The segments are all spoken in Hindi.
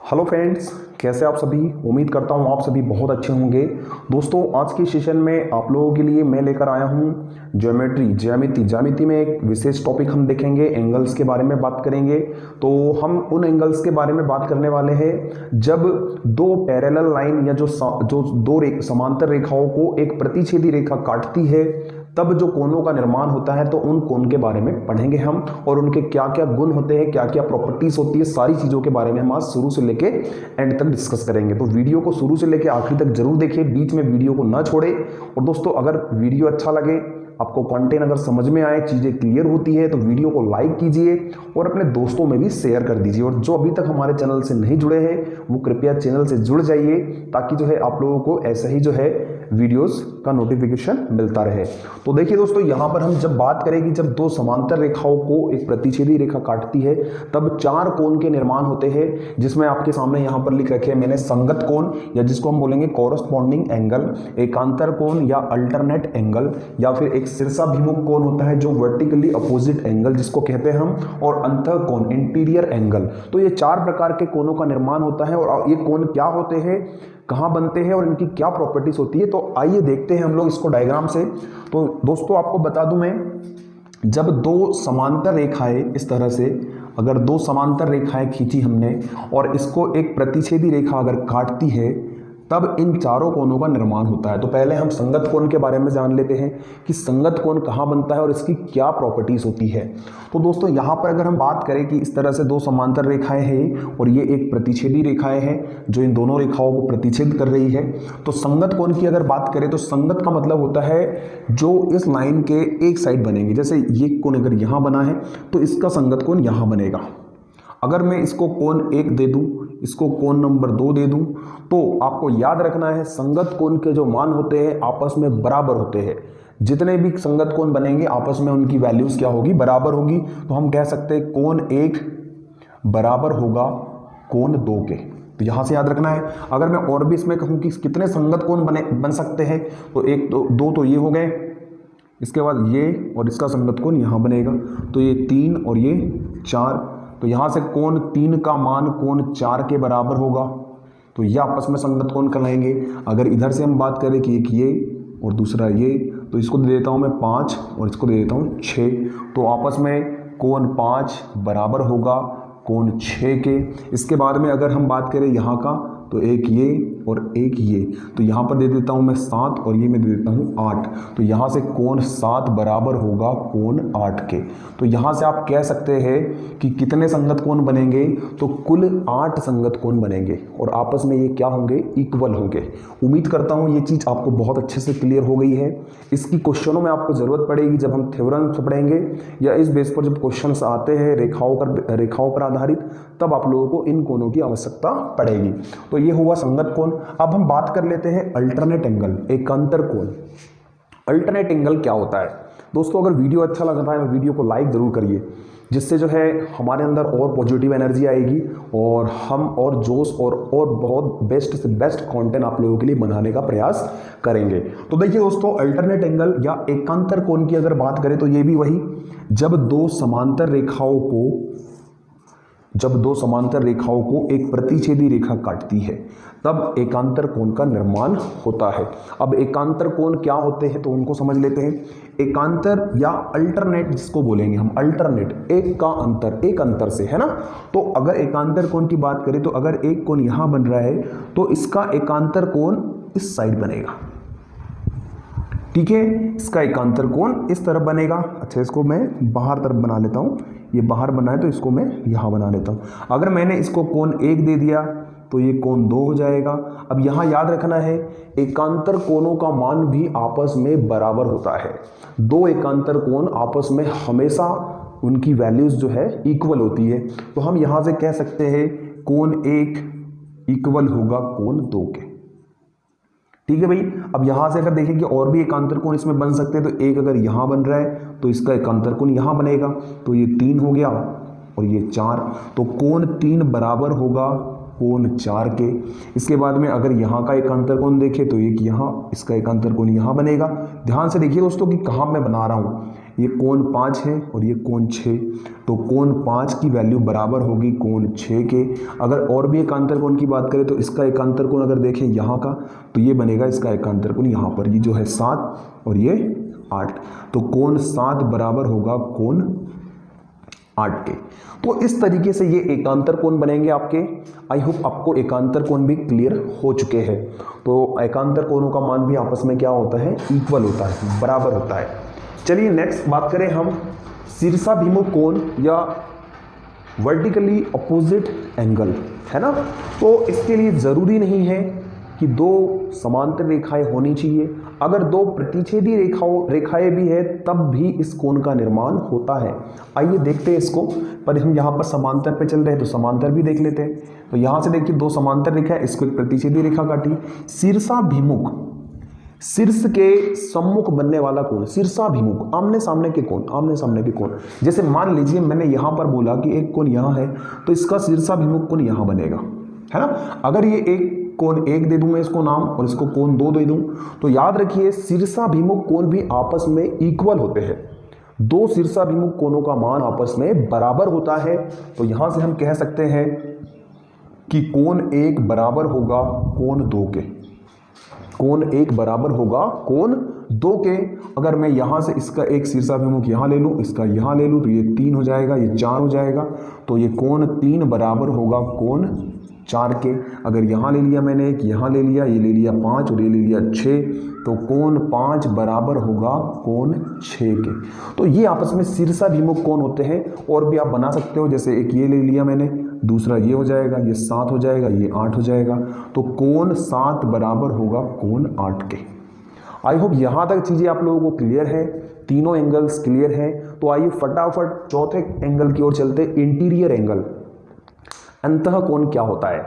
हेलो फ्रेंड्स, कैसे आप सभी। उम्मीद करता हूँ आप सभी बहुत अच्छे होंगे। दोस्तों, आज के सेशन में आप लोगों के लिए मैं लेकर आया हूँ ज्यामिति में एक विशेष टॉपिक हम देखेंगे, एंगल्स के बारे में बात करेंगे। तो हम उन एंगल्स के बारे में बात करने वाले हैं जब दो पैरेलल लाइन या जो समांतर रेखाओं को एक प्रतिच्छेदी रेखा काटती है, तब जो कोनों का निर्माण होता है। तो उन कोन के बारे में पढ़ेंगे हम, और उनके क्या क्या गुण होते हैं, क्या क्या प्रॉपर्टीज होती है, सारी चीज़ों के बारे में हम आज शुरू से लेके एंड तक डिस्कस करेंगे। तो वीडियो को शुरू से लेके आखिरी तक जरूर देखिए, बीच में वीडियो को ना छोड़े। और दोस्तों, अगर वीडियो अच्छा लगे, आपको कंटेंट अगर समझ में आए, चीज़ें क्लियर होती है, तो वीडियो को लाइक कीजिए और अपने दोस्तों में भी शेयर कर दीजिए। और जो अभी तक हमारे चैनल से नहीं जुड़े हैं, वो कृपया चैनल से जुड़ जाइए, ताकि जो है आप लोगों को ऐसा ही जो है वीडियोस का नोटिफिकेशन मिलता रहे। तो देखिए दोस्तों, यहाँ पर हम जब बात करें कि जब दो समांतर रेखाओं को एक प्रतिच्छेदी रेखा काटती है, तब चार कोण के निर्माण होते हैं, जिसमें आपके सामने यहाँ पर लिख रखे हैं मैंने संगत कोण, या जिसको हम बोलेंगे कॉरस्पॉन्डिंग एंगल, एकांतर कोण या अल्टरनेट एंगल, या फिर एक शीर्षाभिमुख कोण होता है जो वर्टिकली अपोजिट एंगल जिसको कहते हैं हम, और अंतः कोण इंटीरियर एंगल। तो ये चार प्रकार के कोणों का निर्माण होता है। और ये कोण क्या होते हैं, कहाँ बनते हैं और इनकी क्या प्रॉपर्टीज होती है, तो आइए देखते हैं हम लोग इसको डायग्राम से। तो दोस्तों, आपको बता दूं मैं, जब दो समांतर रेखाएं इस तरह से, अगर दो समांतर रेखाएं खींची हमने और इसको एक प्रतिच्छेदी रेखा अगर काटती है, तब इन चारों कोणों का निर्माण होता है। तो पहले हम संगत कोण के बारे में जान लेते हैं कि संगत कोण कहाँ बनता है और इसकी क्या प्रॉपर्टीज होती है। तो दोस्तों, यहाँ पर अगर हम बात करें कि इस तरह से दो समांतर रेखाएं हैं और ये एक प्रतिच्छेदी रेखाएं हैं जो इन दोनों रेखाओं को प्रतिच्छेद कर रही है, तो संगत कोण की अगर बात करें तो संगत का मतलब होता है जो इस लाइन के एक साइड बनेंगे। जैसे ये कोण अगर यहाँ बना है तो इसका संगत कोण यहाँ बनेगा। अगर मैं इसको कोण 1 दे दूं, इसको कोण नंबर 2 दे दूं, तो आपको याद रखना है संगत कोण के जो मान होते हैं आपस में बराबर होते हैं। जितने भी संगत कोण बनेंगे आपस में उनकी वैल्यूज क्या होगी, बराबर होगी। तो हम कह सकते हैं कोण 1 बराबर होगा कोण 2 के। तो यहां से याद रखना है। अगर मैं और भी इसमें कहूं कि कितने संगत कोण बन सकते हैं, तो 1 2 तो ये हो गए, इसके बाद ये और इसका संगत कोण यहां बनेगा, तो ये 3 और ये 4। तो यहाँ से कोण 3 का मान कोण 4 के बराबर होगा, तो ये आपस में संगत कोण कहलाएंगे। अगर इधर से हम बात करें कि एक ये और दूसरा ये, तो इसको दे देता हूँ मैं 5 और इसको दे देता हूँ 6, तो आपस में कोण 5 बराबर होगा कोण 6 के। इसके बाद में अगर हम बात करें यहाँ का, तो एक ये और एक ये, तो यहाँ पर दे देता हूँ मैं 7 और ये मैं दे देता हूँ 8, तो यहाँ से कोण 7 बराबर होगा कोण 8 के। तो यहाँ से आप कह सकते हैं कि कितने संगत कोण बनेंगे, तो कुल 8 संगत कोण बनेंगे और आपस में ये क्या होंगे, इक्वल होंगे। उम्मीद करता हूँ ये चीज़ आपको बहुत अच्छे से क्लियर हो गई है। इसकी क्वेश्चनों में आपको ज़रूरत पड़ेगी जब हम थ्योरम पढ़ेंगे, या इस बेस पर जब क्वेश्चन आते हैं रेखाओं पर आधारित, तब आप लोगों को इन कोणों की आवश्यकता पड़ेगी। तो ये हुआ संगत कोण। अब हम बात कर लेते हैं अल्टरनेट एंगल, एकांतर कोण। अल्टरनेट एंगल क्या होता है दोस्तों? अगर वीडियो अच्छा लग रहा है तो वीडियो को लाइक जरूर करिए, जिससे जो है हमारे अंदर और पॉजिटिव एनर्जी आएगी और हम और जोश और बहुत बेस्ट से बेस्ट कंटेंट आप लोगों के लिए बनाने का प्रयास करेंगे। तो देखिए दोस्तों, अल्टरनेट एंगल या एकांतर कोण की अगर बात करें तो ये भी वही, जब दो समांतर रेखाओं को एक प्रतिच्छेदी रेखा काटती है, तब एकांतर कोण का निर्माण होता है। अब एकांतर कोण क्या होते हैं तो उनको समझ लेते हैं। एकांतर या अल्टरनेट जिसको बोलेंगे हम, अल्टरनेट एक का अंतर, एक अंतर से, है ना। तो अगर एकांतर कोण की बात करें तो अगर एक कोण यहां बन रहा है तो इसका एकांतर कोण इस साइड बनेगा, ठीक है। इसका एकांतर कोण इस तरफ बनेगा। अच्छा, इसको मैं बाहर तरफ बना लेता हूं, ये बाहर बना है तो इसको मैं यहां बना लेता हूं। अगर मैंने इसको कोण 1 दे दिया तो ये कोण 2 हो जाएगा। अब यहां याद रखना है, एकांतर कोणों का मान भी आपस में बराबर होता है। दो एकांतर कोण आपस में हमेशा उनकी वैल्यूज जो है इक्वल होती है। तो हम यहां से कह सकते हैं कोण 1 इक्वल होगा कोण 2 के, ठीक है भाई। अब यहां से अगर देखें कि और भी एकांतर कोण इसमें बन सकते हैं, तो एक अगर यहां बन रहा है तो इसका एकांतर कोण यहां बनेगा, तो ये 3 हो गया और ये 4, तो कोण 3 बराबर होगा कोण 4 के। इसके बाद में अगर यहाँ का एकांतर कोण देखें तो एक यहाँ, इसका एकांतर कोण यहाँ बनेगा। ध्यान से देखिए दोस्तों कि कहाँ मैं बना रहा हूँ, ये कोण 5 है और ये कोण 6, तो कोण 5 की वैल्यू बराबर होगी कोण 6 के। अगर और भी एकांतर कोण की बात करें तो इसका एकांतर कोण अगर देखें यहाँ का, तो ये बनेगा इसका एकांतर कोण यहाँ पर, ये जो है 7 और ये 8, तो कोण 7 बराबर होगा कोण 8 के। तो इस तरीके से ये एकांतर कोण बनेंगे आपके। आई होप आपको एकांतर कोण भी क्लियर हो चुके हैं। तो एकांतर कोणों का मान भी आपस में क्या होता है, इक्वल होता है, बराबर होता है। चलिए नेक्स्ट बात करें हम शीर्षाभिमुख कोण या वर्टिकली अपोजिट एंगल, है ना। तो इसके लिए ज़रूरी नहीं है कि दो समांतर रेखाएं होनी चाहिए, अगर दो प्रतिच्छेदी रेखाएं भी है तब भी इस कोण का निर्माण होता है। आइए देखते हैं इसको, पर हम यहाँ पर समांतर पे चल रहे हैं तो समांतर भी देख लेते हैं। तो यहाँ से देखिए दो समांतर रेखा है, इसको एक प्रतिच्छेदी रेखा काटी। शीर्षाभिमुख, शीर्ष के सम्मुख बनने वाला कोण, शीर्षाभिमुख आमने सामने के कोण, आमने सामने के कोण। जैसे मान लीजिए मैंने यहाँ पर बोला कि एक कोण यहाँ है तो इसका शीर्षाभिमुख कोण यहाँ बनेगा, है ना। अगर ये एक कोण 1 दे दूं मैं इसको नाम और इसको कोण 2 दे दूं, तो याद रखिए शीर्षाभिमुख कोण भी आपस में इक्वल होते हैं। दो शीर्षाभिमुख कोणों का मान आपस में बराबर होता है। तो यहां से हम कह सकते हैं कि कोण 1 बराबर होगा कोण 2 के, कोण 1 बराबर होगा कोण 2 के। अगर मैं यहां से इसका एक शीर्षाभिमुख यहां ले लूं, इसका यहां ले लूं, तो ये 3 हो जाएगा, ये 4 हो जाएगा। तो ये कोण 3 बराबर होगा कोण 4 के। अगर यहाँ ले लिया मैंने एक, यहाँ ले लिया, ये ले लिया 5 और ये ले लिया 6, तो कोण 5 बराबर होगा कोण 6 के। तो ये आपस में शीर्षाभिमुख कोण होते हैं। और भी आप बना सकते हो, जैसे एक ये ले लिया मैंने, दूसरा ये हो जाएगा, ये 7 हो जाएगा, ये 8 हो जाएगा। तो कोण 7 बराबर होगा कोण 8 के। आई होप यहाँ तक चीज़ें आप लोगों को क्लियर है, तीनों एंगल्स क्लियर हैं। तो आइए फटाफट चौथे एंगल की ओर चलते, इंटीरियर एंगल। अंतः कोण क्या होता है?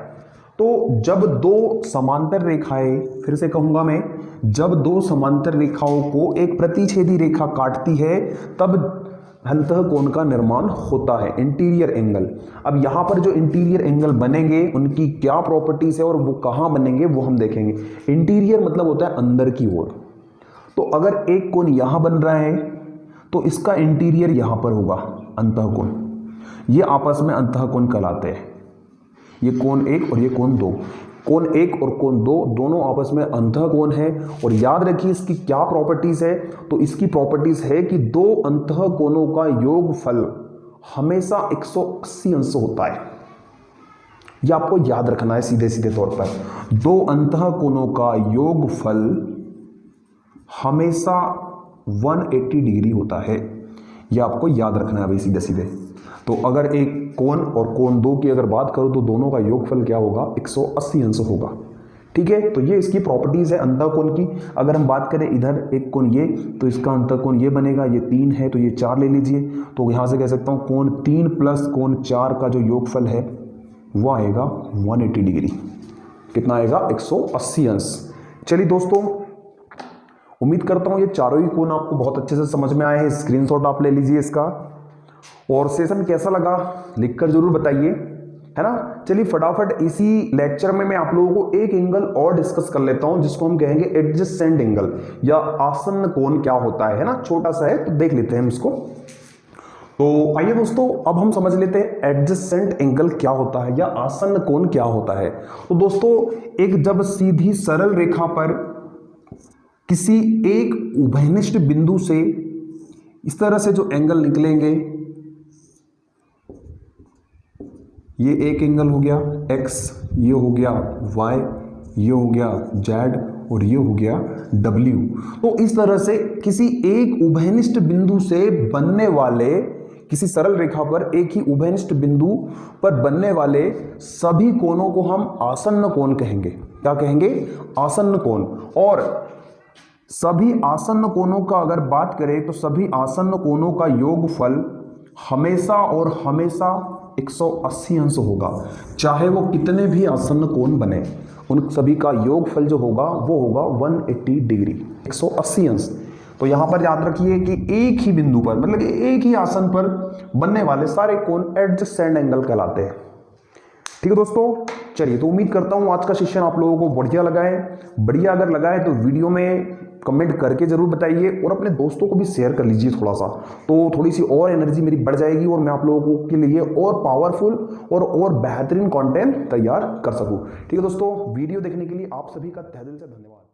तो जब दो समांतर रेखाएं, फिर से कहूंगा मैं, जब दो समांतर रेखाओं को एक प्रतिच्छेदी रेखा काटती है तब अंतः कोण का निर्माण होता है, इंटीरियर एंगल। अब यहां पर जो इंटीरियर एंगल बनेंगे उनकी क्या प्रॉपर्टीज है और वो कहां बनेंगे वो हम देखेंगे। इंटीरियर मतलब होता है अंदर की ओर। तो अगर एक कोण यहां बन रहा है तो इसका इंटीरियर यहां पर होगा अंतः कोण। ये आपस में अंतः कोण कहलाते हैं। ये कोण 1 और ये कोण 2, कोण 1 और कोण 2 दोनों आपस में अंतः कोण है। और याद रखिए इसकी क्या प्रॉपर्टीज है, तो इसकी प्रॉपर्टीज है कि दो अंतः कोणों का योगफल हमेशा 180 अंश होता है। यह आपको याद रखना है सीधे सीधे तौर पर। दो अंतः कोणों का योगफल हमेशा 180 डिग्री होता है, यह आपको याद रखना है भाई सीधे सीधे। तो अगर एक कोण और कोण 2 की अगर बात करो तो दोनों का योगफल क्या होगा, 180 अंश होगा। ठीक है, तो ये इसकी प्रॉपर्टीज है अंतः कोण की। अगर हम बात करें इधर एक कोण ये, तो इसका अंतः कोण ये बनेगा, ये 3 है तो ये 4 ले लीजिए। तो यहाँ से कह सकता हूँ कोण 3 प्लस कोण 4 का जो योगफल है वो आएगा 180 डिग्री। कितना आएगा, 180 अंश। चलिए दोस्तों, उम्मीद करता हूँ ये चारों ही कोण आपको बहुत अच्छे से समझ में आए हैं। स्क्रीनशॉट आप ले लीजिए इसका। और सेशन कैसा लगा लिखकर जरूर बताइए, है ना। चलिए फटाफट इसी लेक्चर में मैं आप लोगों को एक एंगल और डिस्कस कर लेता हूं जिसको हम कहेंगे एडजेसेंट एंगल या आसन्न कोण क्या होता है ना। छोटा सा है तो देख लेते हैं हम इसको। तो आइए दोस्तों, अब हम समझ लेते हैं एडजेसेंट एंगल क्या होता है या आसन्न कोण क्या होता है। तो दोस्तों, एक जब सीधी सरल रेखा पर किसी एक उभयनिष्ठ बिंदु से इस तरह से जो एंगल निकलेंगे, ये एक एंगल हो गया x, ये हो गया y, ये हो गया z और ये हो गया w। तो इस तरह से किसी एक उभयनिष्ठ बिंदु से बनने वाले, किसी सरल रेखा पर एक ही उभयनिष्ठ बिंदु पर बनने वाले सभी कोणों को हम आसन्न कोण कहेंगे। क्या कहेंगे, आसन्न कोण। और सभी आसन्न कोणों का अगर बात करें तो सभी आसन्न कोणों का योगफल हमेशा और हमेशा 180 अंश होगा। चाहे वो कितने भी आसन्न कोण बने, उन सभी का योगफल जो होगा वो होगा 180 डिग्री, 180 अंश। तो यहां पर याद रखिए कि एक ही बिंदु पर, मतलब एक ही आसन पर बनने वाले सारे कोण एडजेसेंट एंगल कहलाते हैं। ठीक है दोस्तों, चलिए तो उम्मीद करता हूं आज का सेशन आप लोगों को बढ़िया लगा है। बढ़िया अगर लगा है तो वीडियो में कमेंट करके ज़रूर बताइए और अपने दोस्तों को भी शेयर कर लीजिए थोड़ा सा, तो थोड़ी सी और एनर्जी मेरी बढ़ जाएगी और मैं आप लोगों के लिए और पावरफुल और बेहतरीन कंटेंट तैयार कर सकूं। ठीक है दोस्तों, वीडियो देखने के लिए आप सभी का तहे दिल से धन्यवाद।